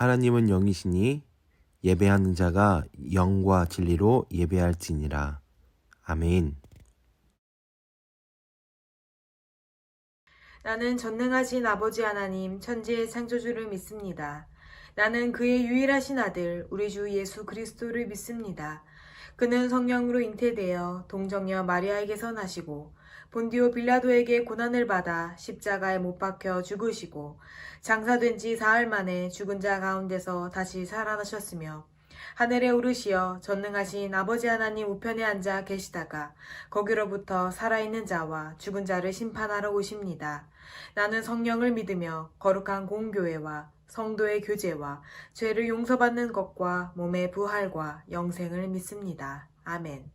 하나님은 영이시니 예배하는 자가 영과 진리로 예배할지니라. 아멘. 나는 전능하신 아버지 하나님 천지의 창조주를 믿습니다. 나는 그의 유일하신 아들 우리 주 예수 그리스도를 믿습니다. 그는 성령으로 잉태되어 동정녀 마리아에게서 나시고 본디오 빌라도에게 고난을 받아 십자가에 못 박혀 죽으시고 장사된 지 사흘 만에 죽은 자 가운데서 다시 살아나셨으며 하늘에 오르시어 전능하신 아버지 하나님 우편에 앉아 계시다가 거기로부터 살아있는 자와 죽은 자를 심판하러 오십니다. 나는 성령을 믿으며 거룩한 공교회와 성도의 교제와 죄를 용서받는 것과 몸의 부활과 영생을 믿습니다. 아멘.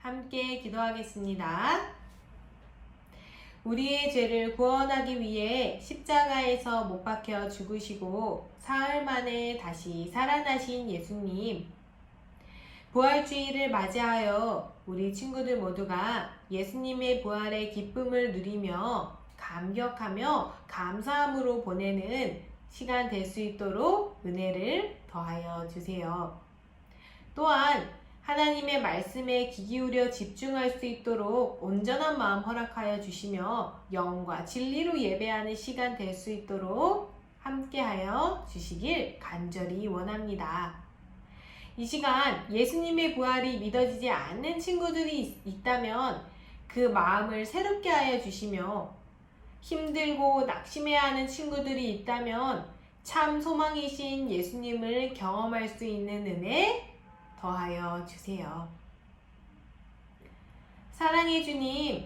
함께 기도하겠습니다. 우리의 죄를 구원하기 위해 십자가에서 못 박혀 죽으시고 사흘 만에 다시 살아나신 예수님, 부활주의를 맞이하여 우리 친구들 모두가 예수님의 부활의 기쁨을 누리며 감격하며 감사함으로 보내는 시간 될 수 있도록 은혜를 더하여 주세요. 또한 하나님의 말씀에 귀 기울여 집중할 수 있도록 온전한 마음 허락하여 주시며 영과 진리로 예배하는 시간 될 수 있도록 함께하여 주시길 간절히 원합니다. 이 시간 예수님의 부활이 믿어지지 않는 친구들이 있다면 그 마음을 새롭게 하여 주시며 힘들고 낙심해야 하는 친구들이 있다면 참 소망이신 예수님을 경험할 수 있는 은혜 더하여 주세요. 사랑의 주님,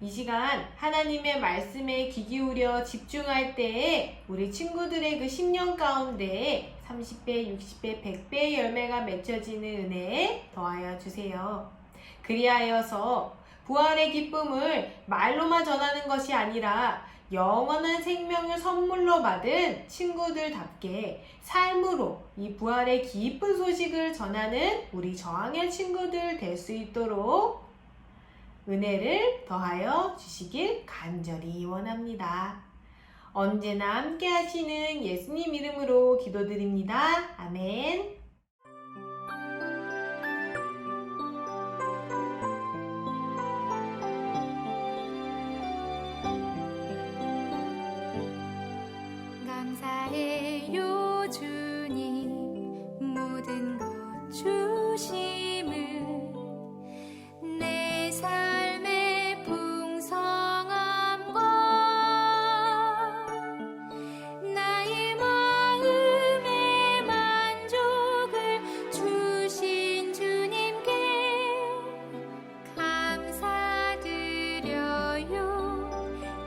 이 시간 하나님의 말씀에 귀 기울여 집중할 때에 우리 친구들의 그 10년 가운데 30배, 60배, 100배의 열매가 맺혀지는 은혜에 더하여 주세요. 그리하여서 부활의 기쁨을 말로만 전하는 것이 아니라 영원한 생명을 선물로 받은 친구들답게 삶으로 이 부활의 기쁜 소식을 전하는 우리 저항의 친구들 될 수 있도록 은혜를 더하여 주시길 간절히 원합니다. 언제나 함께 하시는 예수님 이름으로 기도드립니다. 아멘. 감사해요 주님 모든 것 주심을 내 삶의 풍성함과 나의 마음의 만족을 주신 주님께 감사드려요.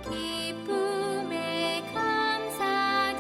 기쁨에 감사드려요.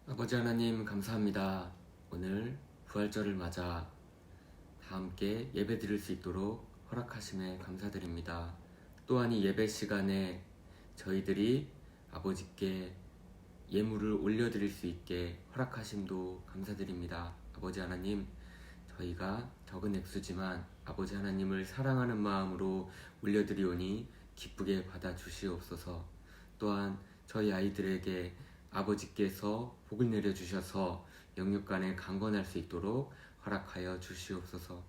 아버지 하나님 감사합니다. 오늘 부활절을 맞아 다 함께 예배 드릴 수 있도록 허락하심에 감사드립니다. 또한 이 예배 시간에 저희들이 아버지께 예물을 올려드릴 수 있게 허락하심도 감사드립니다. 아버지 하나님, 저희가 적은 액수지만 아버지 하나님을 사랑하는 마음으로 올려드리오니 기쁘게 받아주시옵소서. 또한 저희 아이들에게 아버지께서 복을 내려주셔서 영육간에 강건할 수 있도록 허락하여 주시옵소서.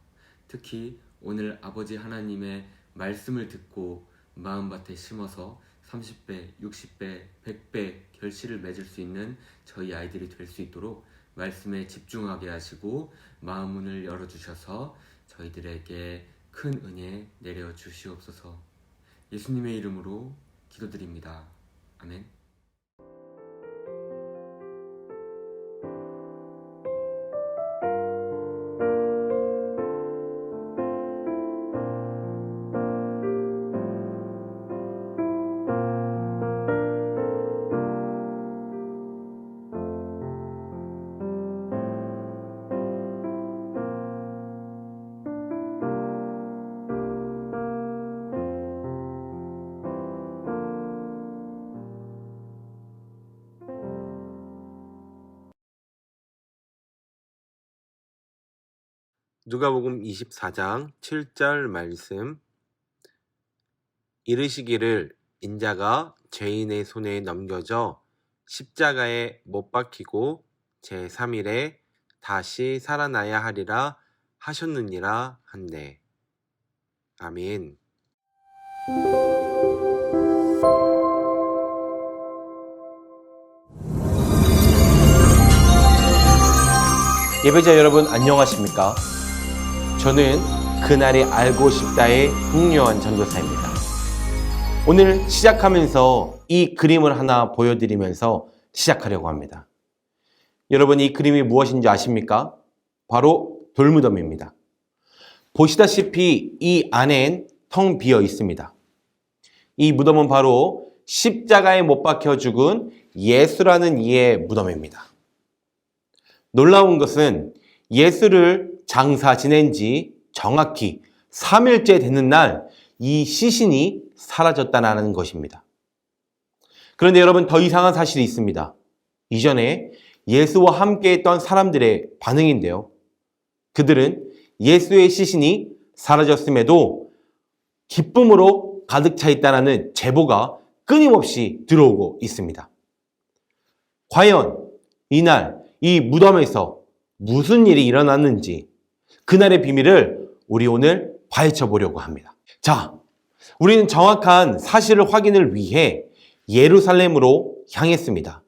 특히 오늘 아버지 하나님의 말씀을 듣고 마음밭에 심어서 30배, 60배, 100배 결실을 맺을 수 있는 저희 아이들이 될 수 있도록 말씀에 집중하게 하시고 마음 문을 열어주셔서 저희들에게 큰 은혜 내려주시옵소서. 예수님의 이름으로 기도드립니다. 아멘. 누가복음 24장 7절 말씀. 이르시기를 인자가 죄인의 손에 넘겨져 십자가에 못 박히고 제3일에 다시 살아나야 하리라 하셨느니라 한대. 아멘. 예배자 여러분 안녕하십니까? 저는 그날이 알고 싶다의 흥요한 전도사입니다. 오늘 시작하면서 이 그림을 하나 보여드리면서 시작하려고 합니다. 여러분, 이 그림이 무엇인지 아십니까? 바로 돌무덤입니다. 보시다시피 이 안엔 텅 비어 있습니다. 이 무덤은 바로 십자가에 못 박혀 죽은 예수라는 이의 무덤입니다. 놀라운 것은 예수를 장사 지낸 지 정확히 3일째 되는 날 이 시신이 사라졌다는 것입니다. 그런데 여러분, 더 이상한 사실이 있습니다. 이전에 예수와 함께 했던 사람들의 반응인데요. 그들은 예수의 시신이 사라졌음에도 기쁨으로 가득 차 있다는 제보가 끊임없이 들어오고 있습니다. 과연 이날 이 무덤에서 무슨 일이 일어났는지 그날의 비밀을 우리 오늘 파헤쳐 보려고 합니다. 자, 우리는 정확한 사실을 확인을 위해 예루살렘으로 향했습니다.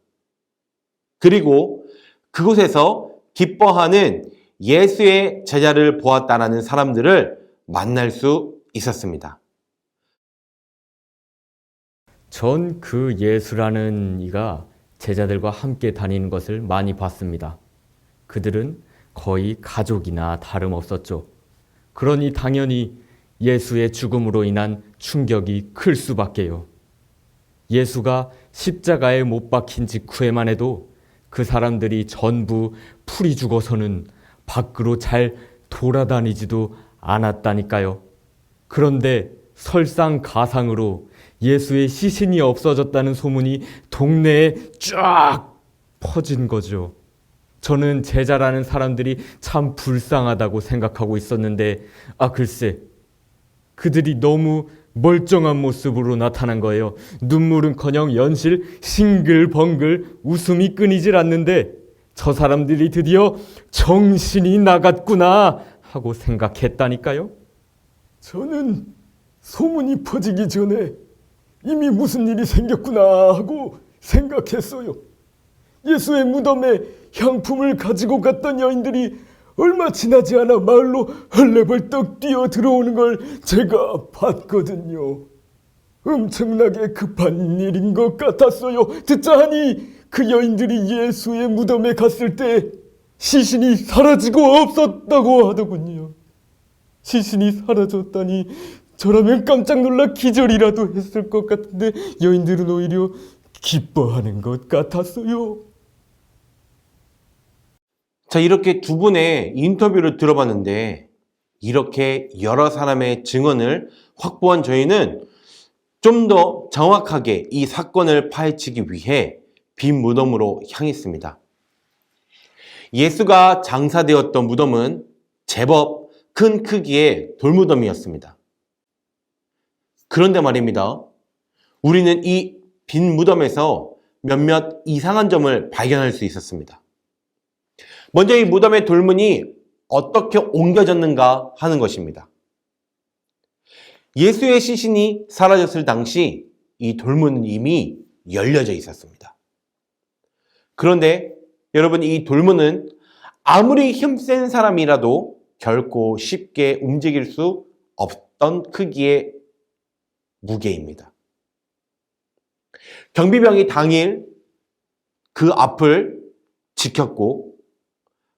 그리고 그곳에서 기뻐하는 예수의 제자를 보았다는 사람들을 만날 수 있었습니다. 전 그 예수라는 이가 제자들과 함께 다니는 것을 많이 봤습니다. 그들은 거의 가족이나 다름없었죠. 그러니 당연히 예수의 죽음으로 인한 충격이 클 수밖에요. 예수가 십자가에 못 박힌 직후에만 해도 그 사람들이 전부 풀이 죽어서는 밖으로 잘 돌아다니지도 않았다니까요. 그런데 설상가상으로 예수의 시신이 없어졌다는 소문이 동네에 쫙 퍼진 거죠. 저는 제자라는 사람들이 참 불쌍하다고 생각하고 있었는데, 글쎄, 그들이 너무 멀쩡한 모습으로 나타난 거예요. 눈물은커녕 연실 싱글벙글 웃음이 끊이질 않는데 저 사람들이 드디어 정신이 나갔구나 하고 생각했다니까요. 저는 소문이 퍼지기 전에 이미 무슨 일이 생겼구나 하고 생각했어요. 예수의 무덤에 향품을 가지고 갔던 여인들이 얼마 지나지 않아 마을로 헐레벌떡 뛰어 들어오는 걸 제가 봤거든요. 엄청나게 급한 일인 것 같았어요. 듣자 하니 그 여인들이 예수의 무덤에 갔을 때 시신이 사라지고 없었다고 하더군요. 시신이 사라졌다니 저라면 깜짝 놀라 기절이라도 했을 것 같은데 여인들은 오히려 기뻐하는 것 같았어요. 자, 이렇게 두 분의 인터뷰를 들어봤는데 이렇게 여러 사람의 증언을 확보한 저희는 좀 더 정확하게 이 사건을 파헤치기 위해 빈 무덤으로 향했습니다. 예수가 장사되었던 무덤은 제법 큰 크기의 돌무덤이었습니다. 그런데 말입니다. 우리는 이 빈 무덤에서 몇몇 이상한 점을 발견할 수 있었습니다. 먼저 이 무덤의 돌문이 어떻게 옮겨졌는가 하는 것입니다. 예수의 시신이 사라졌을 당시 이 돌문은 이미 열려져 있었습니다. 그런데 여러분, 이 돌문은 아무리 힘센 사람이라도 결코 쉽게 움직일 수 없던 크기의 무게입니다. 경비병이 당일 그 앞을 지켰고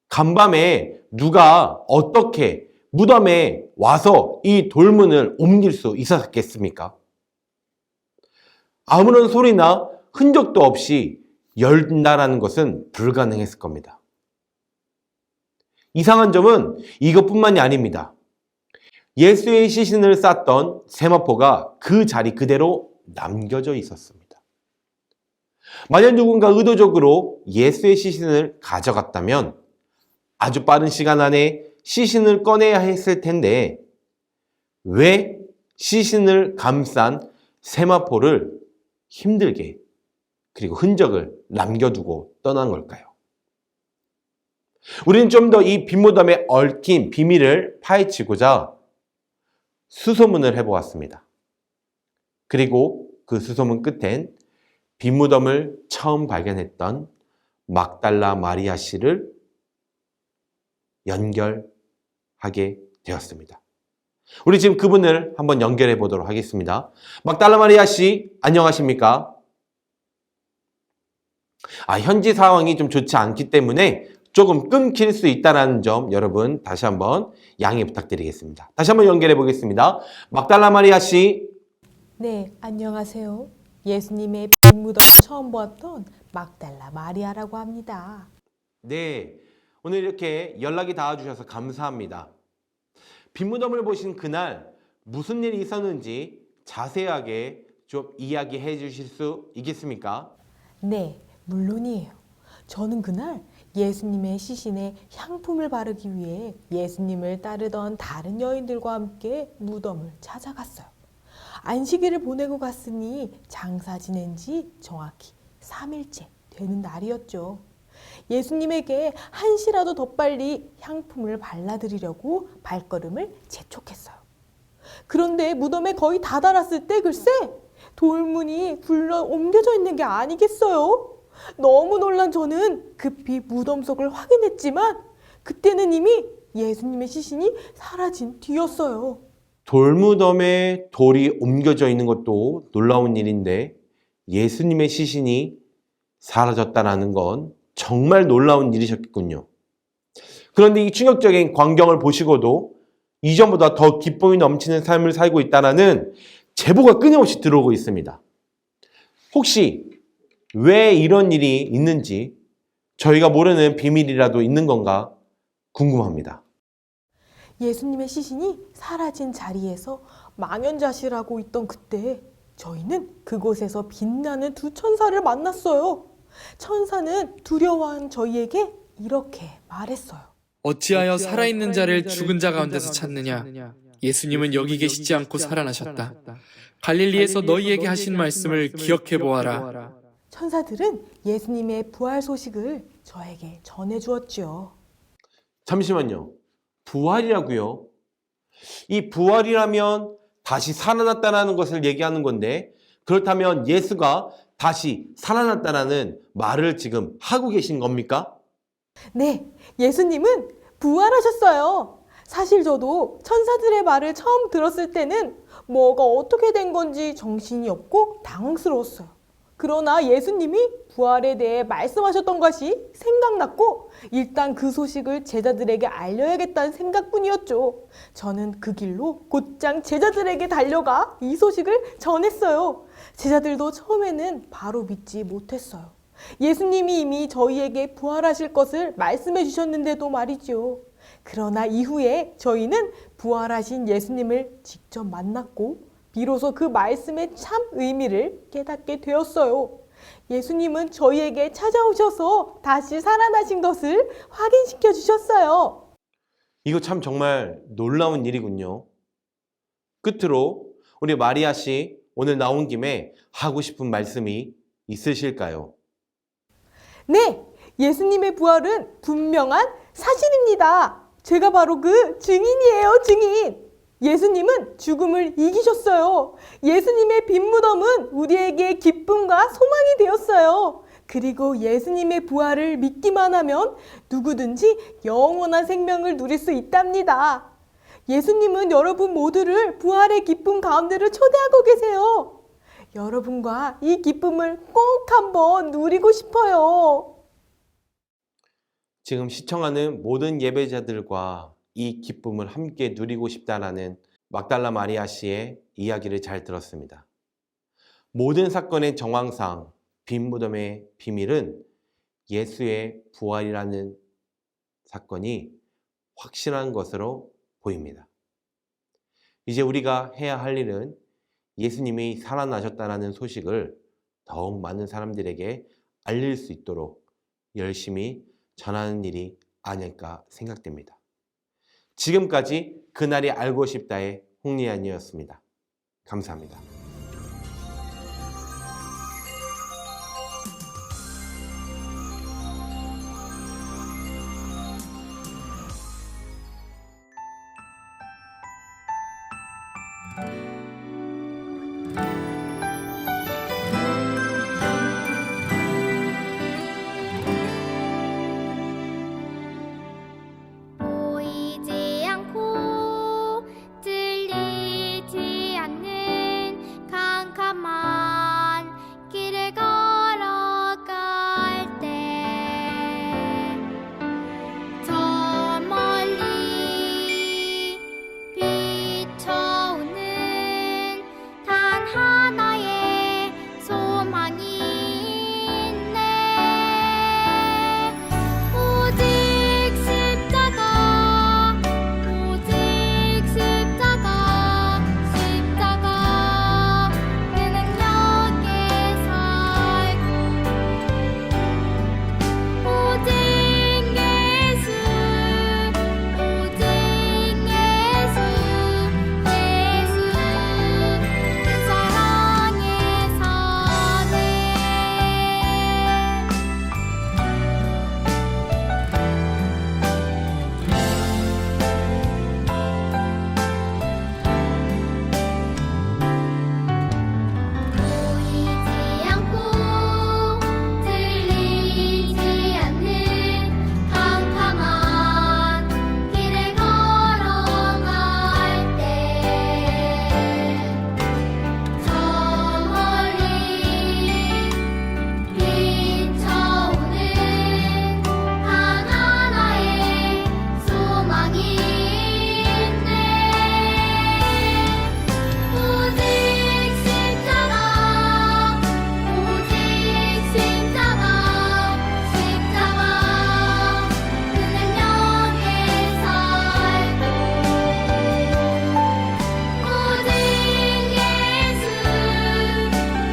간밤에 누가 어떻게 무덤에 와서 이 돌문을 옮길 수 있었겠습니까? 아무런 소리나 흔적도 없이 열린다라는 것은 불가능했을 겁니다. 이상한 점은 이것뿐만이 아닙니다. 예수의 시신을 쌌던 세마포가 그 자리 그대로 남겨져 있었습니다. 만약 누군가 의도적으로 예수의 시신을 가져갔다면 아주 빠른 시간 안에 시신을 꺼내야 했을 텐데 왜 시신을 감싼 세마포를 힘들게 그리고 흔적을 남겨두고 떠난 걸까요? 우리는 좀 더 이 빈무덤에 얽힌 비밀을 파헤치고자 수소문을 해보았습니다. 그리고 그 수소문 끝엔 빈무덤을 처음 발견했던 막달라 마리아 씨를 연결하게 되었습니다. 우리 지금 그분을 한번 연결해 보도록 하겠습니다. 막달라 마리아 씨, 안녕하십니까? 현지 상황이 좀 좋지 않기 때문에 조금 끊길 수 있다는 점 여러분 다시 한번 양해 부탁드리겠습니다. 다시 한번 연결해 보겠습니다. 막달라 마리아 씨. 네, 안녕하세요. 예수님의 빈무덤 처음 보았던 막달라 마리아라고 합니다. 네, 오늘 이렇게 연락이 닿아주셔서 감사합니다. 빈무덤을 보신 그날 무슨 일이 있었는지 자세하게 좀 이야기해 주실 수 있겠습니까? 네, 물론이에요. 저는 그날 예수님의 시신에 향품을 바르기 위해 예수님을 따르던 다른 여인들과 함께 무덤을 찾아갔어요. 안식일을 보내고 갔으니 장사 지낸 지 정확히 3일째 되는 날이었죠. 예수님에게 한시라도 더 빨리 향품을 발라드리려고 발걸음을 재촉했어요. 그런데 무덤에 거의 다 달았을 때 글쎄 돌문이 굴러 옮겨져 있는 게 아니겠어요? 너무 놀란 저는 급히 무덤 속을 확인했지만 그때는 이미 예수님의 시신이 사라진 뒤였어요. 돌무덤에 돌이 옮겨져 있는 것도 놀라운 일인데 예수님의 시신이 사라졌다는 건 정말 놀라운 일이셨겠군요. 그런데 이 충격적인 광경을 보시고도 이전보다 더 기쁨이 넘치는 삶을 살고 있다는 제보가 끊임없이 들어오고 있습니다. 혹시 왜 이런 일이 있는지 저희가 모르는 비밀이라도 있는 건가 궁금합니다. 예수님의 시신이 사라진 자리에서 망연자실하고 있던 그때 저희는 그곳에서 빛나는 두 천사를 만났어요. 천사는 두려워한 저희에게 이렇게 말했어요. 어찌하여 살아있는 자를 죽은 자 가운데서 찾느냐? 예수님은 여기 계시지 않고 살아나셨다. 갈릴리에서 너희에게 하신 말씀을 기억해 보아라. 천사들은 예수님의 부활 소식을 저에게 전해주었지요. 잠시만요. 부활이라고요? 이 부활이라면 다시 살아났다는 것을 얘기하는 건데 그렇다면 예수가 다시 살아났다는 말을 지금 하고 계신 겁니까? 네, 예수님은 부활하셨어요. 사실 저도 천사들의 말을 처음 들었을 때는 뭐가 어떻게 된 건지 정신이 없고 당황스러웠어요. 그러나 예수님이 부활에 대해 말씀하셨던 것이 생각났고 일단 그 소식을 제자들에게 알려야겠다는 생각뿐이었죠. 저는 그 길로 곧장 제자들에게 달려가 이 소식을 전했어요. 제자들도 처음에는 바로 믿지 못했어요. 예수님이 이미 저희에게 부활하실 것을 말씀해 주셨는데도 말이죠. 그러나 이후에 저희는 부활하신 예수님을 직접 만났고 비로소 그 말씀의 참 의미를 깨닫게 되었어요. 예수님은 저희에게 찾아오셔서 다시 살아나신 것을 확인시켜 주셨어요. 이거 참 정말 놀라운 일이군요. 끝으로 우리 마리아 씨 오늘 나온 김에 하고 싶은 말씀이 있으실까요? 네, 예수님의 부활은 분명한 사실입니다. 제가 바로 그 증인이에요, 증인. 예수님은 죽음을 이기셨어요. 예수님의 빈무덤은 우리에게 기쁨과 소망이 되었어요. 그리고 예수님의 부활을 믿기만 하면 누구든지 영원한 생명을 누릴 수 있답니다. 예수님은 여러분 모두를 부활의 기쁨 가운데로 초대하고 계세요. 여러분과 이 기쁨을 꼭 한번 누리고 싶어요. 지금 시청하는 모든 예배자들과 이 기쁨을 함께 누리고 싶다라는 막달라 마리아 씨의 이야기를 잘 들었습니다. 모든 사건의 정황상 빈무덤의 비밀은 예수의 부활이라는 사건이 확실한 것으로 보입니다. 이제 우리가 해야 할 일은 예수님이 살아나셨다는 소식을 더욱 많은 사람들에게 알릴 수 있도록 열심히 전하는 일이 아닐까 생각됩니다. 지금까지 그날이 알고 싶다의 홍리안이었습니다. 감사합니다. 보이지 않고 들리지 않는 캄캄한 길을 걸어갈 때 저 멀리 비춰오는 단 하나의 소망이 있네. 오직 십자가, 오직 십자가, 십자가 그 능력에 살고 오직 예수, 오직 예수, 예수 그 사랑에 사네. 보이지 않고 들리지 않는 캄캄한 길을 걸어갈 때 저 멀리 비춰오는 단 하나의 소망이 있네. 오직 십자가, 오직 십자가, 십자가 그 능력에 살고 오직 예수,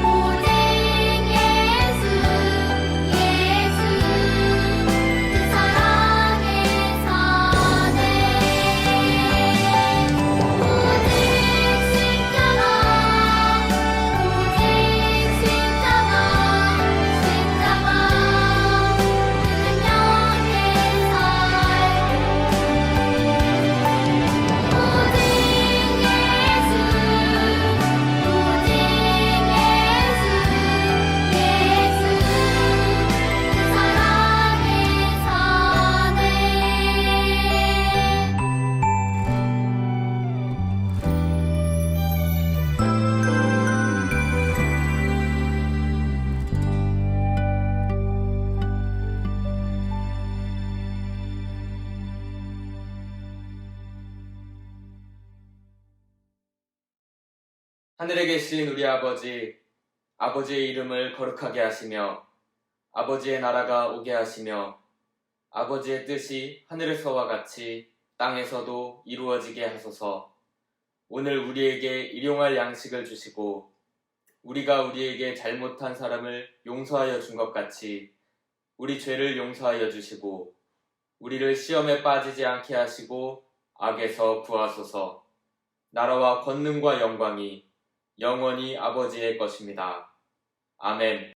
오직 예수, 예수 그 사랑에 사네. 오직 십자가, 오직 십자가, 십자가 그 능력에 살고 오직 예수, 오직 예수, 예수 그 사랑에 사네. 하늘에 계신 우리 아버지, 아버지의 이름을 거룩하게 하시며 아버지의 나라가 오게 하시며 아버지의 뜻이 하늘에서와 같이 땅에서도 이루어지게 하소서. 오늘 우리에게 일용할 양식을 주시고 우리가 우리에게 잘못한 사람을 용서하여 준 것 같이 우리 죄를 용서하여 주시고 우리를 시험에 빠지지 않게 하시고 악에서 구하소서. 나라와 권능과 영광이 영원히 아버지의 것입니다. 아멘.